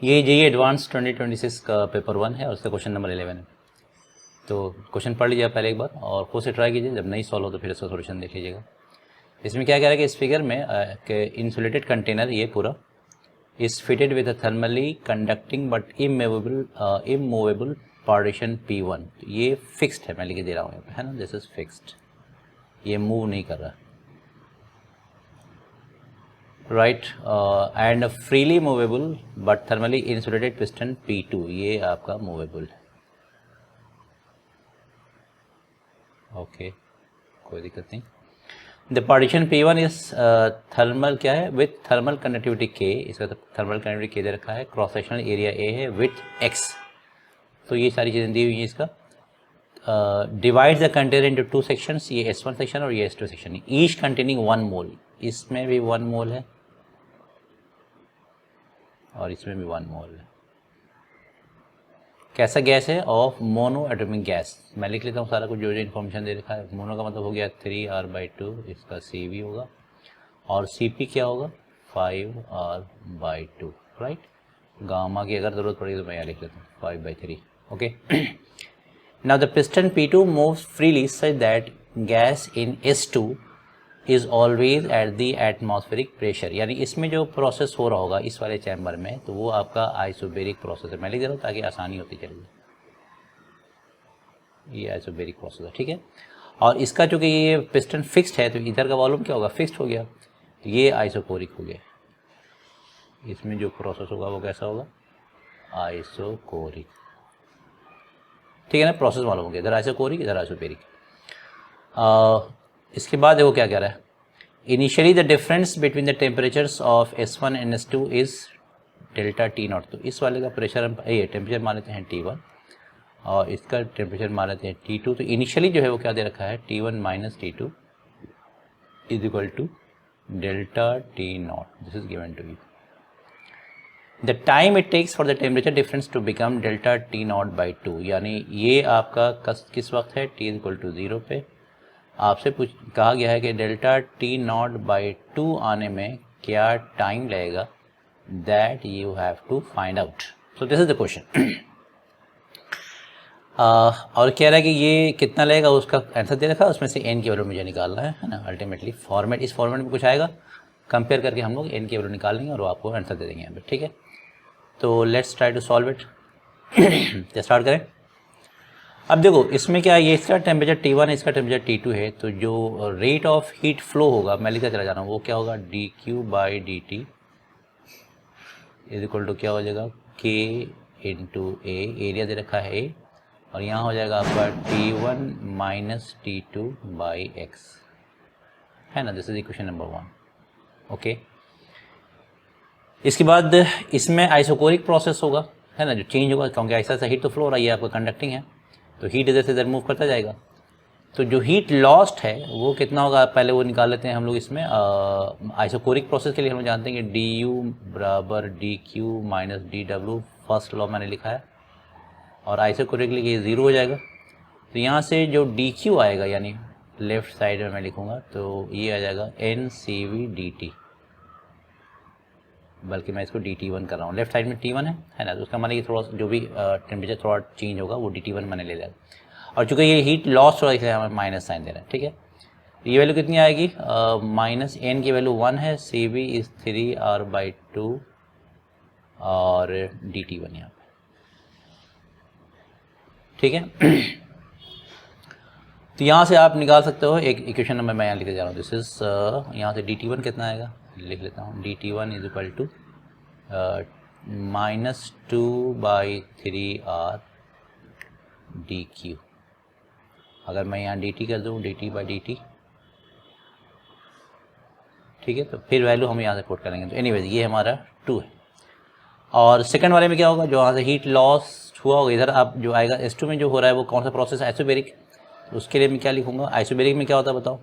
ये JEE advance 2026 का paper 1 है और उसका क्वेश्चन नंबर 11 है। तो क्वेश्चन पढ़ लीजिए पहले एक बार और खुद से ट्राई कीजिए, जब नहीं सॉल्व हो तो फिर इसका सोल्यूशन देख लीजिएगा। इसमें क्या कह रहा है कि इस फिगर में कि इंसुलेटेड कंटेनर ये पूरा is fitted with a thermally conducting but immovable partition P1। तो ये फिक्स्ड है, मैं लिख दे रहा हूँ यहाँ पे, है ना, दिस इज फिक्स्ड, ये मूव नहीं कर रहा, right. And freely movable but thermally insulated piston P2, ये आपका मूवेबल है। ओके, कोई दिक्कत नहीं। The partition P1 is thermal क्या है, विथ थर्मल कंडक्टिविटी K, इसका थर्मल कंडक्टिविटी K दे रखा है, क्रॉस सेक्शनल एरिया A है विथ X। तो ये सारी चीज़ें दी हुई हैं। इसका divide the container into 2 sections, ये S1 सेक्शन और ये S2 सेक्शन, ईच कंटेनिंग 1 मोल, इसमें भी 1 मोल है और इसमें भी 1 मोल है। कैसा गैस है, ऑफ मोनो एटॉमिक गैस। मैं लिख लेता हूँ सारा कुछ जो जो इन्फॉर्मेशन दे रखा है। मोनो का मतलब हो गया 3R/2, इसका CV होगा, और CP क्या होगा 5R/2, राइट। गामा की अगर ज़रूरत पड़ेगी तो मैं यहाँ लिख लेता हूँ 5/3, okay. Now the piston P2 moves freely such that gas in S2 is always at the atmospheric pressure, यानी इसमें जो प्रोसेस हो रहा होगा इस वाले चैम्बर में, तो वो आपका आइसोबेरिक प्रोसेस है। मैं लिख दे रहा हूँ ताकि आसानी होती चलेगी, ये आइसोबेरिक प्रोसेस है, ठीक है। और इसका चूँकि ये पिस्टन फिक्स्ड है तो इधर का वॉल्यूम क्या होगा, फिक्स्ड हो गया, तो ये आइसोकोरिक हो गया। इसमें जो प्रोसेस होगा वो कैसा होगा, आइसोकोरिक, ठीक है ना। प्रोसेस मालूम हो गया, इधर आइसोकोरिक इधर आइसोबेरिक। इसके बाद देखो क्या कह रहा है, initially the difference between the temperatures of S1 and S2 is delta T0। तो इस वाले का प्रेशर हम ये टेम्परेचर मान लेते हैं T1 और इसका टेम्परेचर मान लेते हैं T2। तो इनिशियली जो है वो क्या दे रखा है, T1 minus T2 is equal to delta T0, this is given to you. The time it takes for the temperature difference to become delta T0/2, यानी ये आपका किस वक्त है, T इज इक्वल टू 0 पे। आपसे कहा गया है कि डेल्टा T0/2 आने में क्या टाइम लगेगा, that you have to find out. So this is the question. और कह रहा है कि ये कितना लगेगा, उसका आंसर दे रखा है, उसमें से n की वैल्यू मुझे निकालना है ना। अल्टीमेटली फॉर्मेट, इस फॉर्मेट में कुछ आएगा, कंपेयर करके हम लोग n की वैल्यू निकाल लेंगे और वो आपको आंसर दे देंगे यहाँ पे, ठीक है। तो let's try to solve it. तो स्टार्ट करें। अब देखो इसमें क्या है, ये इसका टेम्परेचर T1 है, इसका टेम्परेचर T2 है, तो जो रेट ऑफ हीट फ्लो होगा, मैं लिखा चला जा रहा हूँ, वो क्या होगा, dQ/dt इज इक्वल टू क्या हो जाएगा, K इंटू A, एरिया दे रखा है A, और यहाँ हो जाएगा आपका T1 माइनस T2/x, है ना। This is equation number 1, okay. इसके बाद इसमें आइसोकोरिक प्रोसेस होगा, है ना, जो चेंज होगा, क्योंकि ऐसा ऐसा हीट तो फ्लो हो रहा है, ये आपका कंडक्टिंग है, तो हीट इधर से इधर मूव करता जाएगा। तो जो हीट लॉस्ट है वो कितना होगा, पहले वो निकाल लेते हैं हम लोग। इसमें आइसोकोरिक प्रोसेस के लिए हम जानते हैं कि du बराबर dq minus dw, first law मैंने लिखा है, और आइसोकोरिक के लिए ये 0 हो जाएगा। तो यहाँ से जो dq आएगा, यानी लेफ्ट साइड में मैं लिखूँगा, तो ये आ जाएगा NCV/dt, बल्कि मैं इसको dt1 कर रहा हूँ, लेफ्ट साइड में T1 है ना, तो उसका माने कि थोड़ा जो भी टेम्परेचर थोड़ा चेंज होगा वो dt1 मैंने ले लिया। और चूँकि ये हीट लॉस हो रहा है इसलिए हमें माइनस साइन दे रहा है, ठीक है। ये वैल्यू कितनी आएगी, माइनस n की वैल्यू 1 है, CV इज 3R/2 और dt1 यहाँ पे, ठीक है। तो यहाँ से आप निकाल सकते हो एक इक्वेशन नंबर, मैं यहाँ लिखते जा रहा हूँ, दिस इज यहाँ से dt1 कितना आएगा, लिख लेता हूँ, dt1 is equal to -2/3R dq। अगर मैं यहाँ dt कर दूँ, dt/dt, ठीक है, तो फिर वैल्यू हम यहाँ से पुट करेंगे। तो एनीवेज ये हमारा 2 है। और सेकंड वाले में क्या होगा, जो यहाँ से हीट लॉस हुआ होगा, इधर आप जो आएगा S2 में जो हो रहा है वो कौन सा प्रोसेस है, आइसोबेरिक। तो उसके लिए मैं क्या लिखूँगा, आइसोबेरिक में क्या होता है बताओ,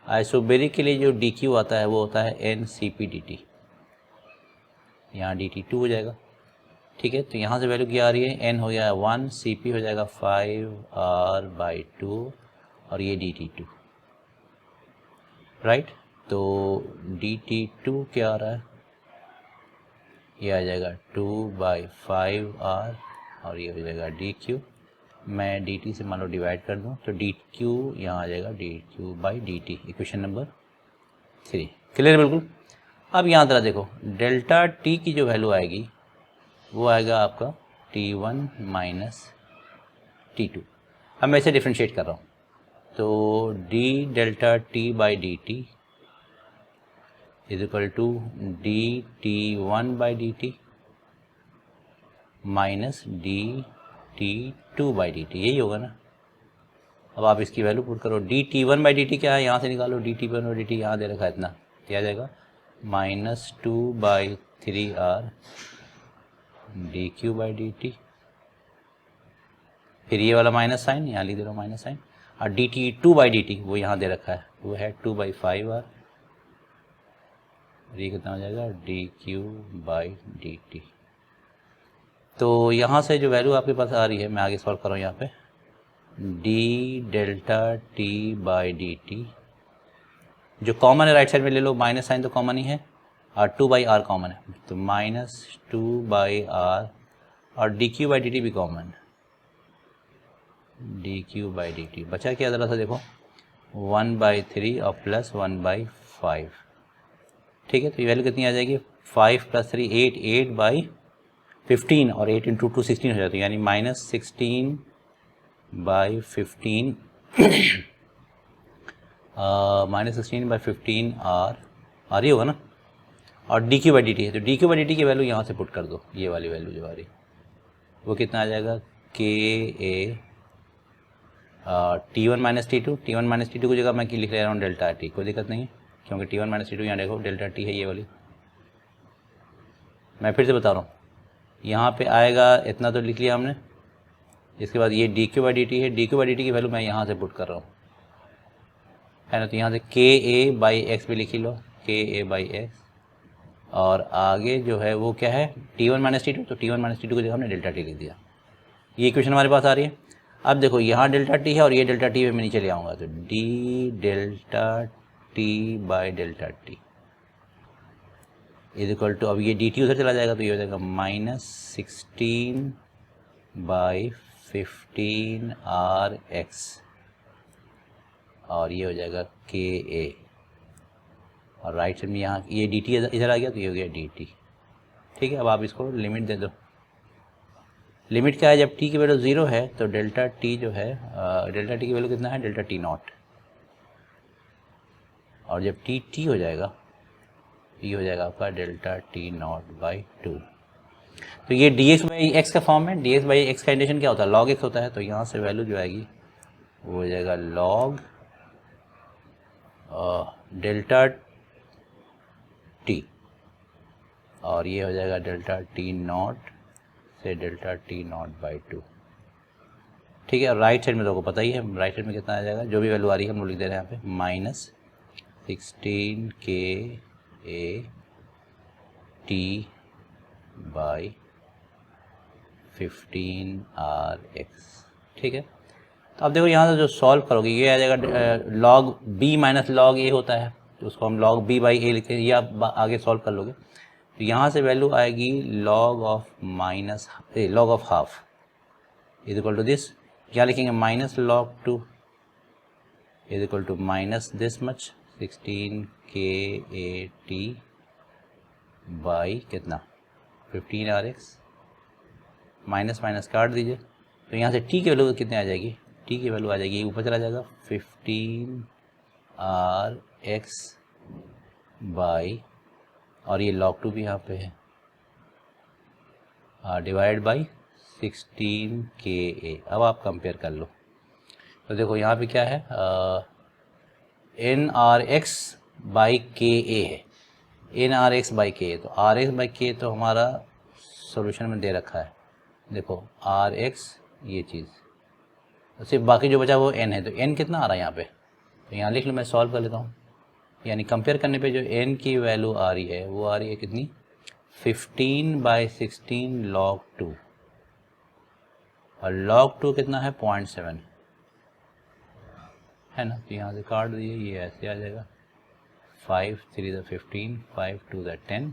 आइसोबेरिक के लिए जो dq आता है वो होता है NCP/dt, यहाँ dt2 हो जाएगा, ठीक है। तो यहाँ से वैल्यू क्या आ रही है, n हो गया 1, CP हो जाएगा 5R/2 और ये dt2, राइट। तो dt2 क्या आ रहा है, ये आ जाएगा 2/5r और ये हो जाएगा dq। मैं dt से मान लो डिवाइड कर दूँ तो dq यहाँ आ जाएगा dq/dt, इक्वेशन नंबर 3। क्लियर बिल्कुल। अब यहाँ तरह देखो डेल्टा t की जो वैल्यू आएगी वो आएगा आपका t1 माइनस t2। अब मैं इसे डिफ्रेंशिएट कर रहा हूँ तो d delta t/dt is equal to dt1/dt minus dt2/dt, यही होगा ना। अब आप इसकी वैल्यू पुट करो, dt1/dt क्या है यहाँ से निकालो, dt1/dt यहाँ दे रखा है इतना, क्या आ जाएगा -2/3r dq/dt। फिर ये वाला माइनस साइन यहाँ लिख दे रहा हूँ माइनस साइन, और dt2/dt वो यहाँ दे रखा है, वो है 2/5r, ये कितना हो जाएगा dq/dt। तो यहाँ से जो वैल्यू आपके पास आ रही है, मैं आगे सॉल्व कर रहा हूँ यहाँ पे, d डेल्टा t/dt जो कॉमन है राइट साइड में ले लो, माइनस साइन तो कॉमन ही है और 2/r कॉमन है तो -2/r और dq/dt भी कॉमन, dq/dt बचा क्या ज़रा सा देखो 1/3 और प्लस 1/5, ठीक है। तो ये वैल्यू कितनी आ जाएगी 5 + 3 8, 8/15 और 8 × 2 16 हो जाती है, यानी -16/15 -16/15 आर ही होगा ना, और dq/dt है तो dq/dt की वैल्यू यहाँ से पुट कर दो, ये वाली वैल्यू जो आ रही वो कितना आ जाएगा ka t1 माइनस t2 की जगह मैं लिख ले रहा हूँ डेल्टा t, कोई दिक्कत नहीं है क्योंकि t1 माइनस t2 यहाँ देखो डेल्टा t है ये वाली। मैं फिर से बता रहा हूँ, यहाँ पे आएगा इतना तो लिख लिया हमने, इसके बाद ये dq/dt है, dq/dt की वैल्यू मैं यहाँ से पुट कर रहा हूँ, है ना। तो यहाँ से ka/x भी लिख लो, ka/x, और आगे जो है वो क्या है t1 माइनस t2, तो t1 माइनस t2 की जगह हमने डेल्टा t लिख दिया। ये इक्वेशन हमारे पास आ रही है। अब देखो यहाँ डेल्टा t है और ये डेल्टा t पे मैं नीचे ले आऊँगा तो d delta delta t is equal to, अब ये dt उधर चला जाएगा तो ये हो जाएगा -16/15rx और ये हो जाएगा ka, और राइट साइड में यहाँ ये dt इधर आ गया तो ये हो गया dt, ठीक है। अब आप इसको लिमिट दे दो, लिमिट क्या है जब t की वैल्यू 0 है तो डेल्टा t जो है डेल्टा t की वैल्यू कितना है डेल्टा t नॉट, और जब t हो जाएगा ये हो जाएगा आपका डेल्टा t0/2। तो ये dx/x का फॉर्म है, dx/x का इंडेशन क्या होता है log x होता है, तो यहाँ से वैल्यू जो आएगी वो हो जाएगा log डेल्टा t और ये हो जाएगा डेल्टा t0 से डेल्टा t0/2, ठीक है। और राइट साइड में तो आपको पता ही है राइट साइड में कितना आ जाएगा, जो भी वैल्यू आ रही है हम लोग लिख दे रहे हैं यहाँ पे -16 ka t/15rx, ठीक है। तो अब देखो यहाँ से जो सॉल्व करोगे ये आ जाएगा log b minus log a होता है तो उसको हम log b/a लिखते हैं, ये आप आगे सॉल्व कर लोगे। तो यहाँ से वैल्यू आएगी log of half is equal to this, क्या लिखेंगे -log2 is equal to minus this much 16 ka t by कितना 15rx, माइनस माइनस काट दीजिए तो यहाँ से t की वैल्यू कितने आ जाएगी, t की वैल्यू आ जाएगी ऊपर चला जाएगा 15rx बाई, और ये log2 भी यहाँ पे है डिवाइड बाई 16 ka। अब आप कंपेयर कर लो तो देखो यहाँ पे क्या है nrx/ka है, nrx/k, तो rx/k तो हमारा सॉल्यूशन में दे रखा है, देखो rx ये चीज़, तो सिर्फ बाकी जो बचा वो n है, तो n कितना आ रहा है यहाँ पे, तो यहाँ लिख लो, मैं सॉल्व कर लेता हूँ। यानी कंपेयर करने पे जो n की वैल्यू आ रही है वो आ रही है कितनी 15/16 log2, और log2 कितना है 0.7 है ना। तो यहाँ से काट दीजिए, ये ऐसे आ जाएगा 5 3 15 5 2 10,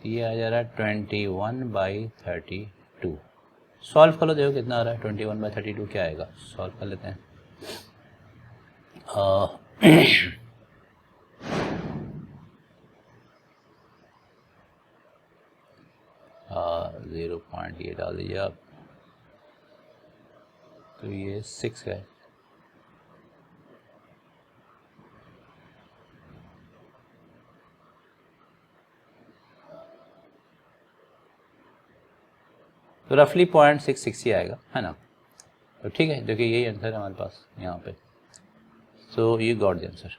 ये आ जा रहा है 21/32। सॉल्व कर लो, देखो कितना आ रहा है। 21/32 क्या आएगा, सॉल्व कर लेते हैं। 0. ये डाल दीजिए आप, तो ये 6 है। तो रफली 0.660 आएगा, है ना। तो ठीक है, देखिए यही आंसर है हमारे पास यहाँ पे। So you got the answer.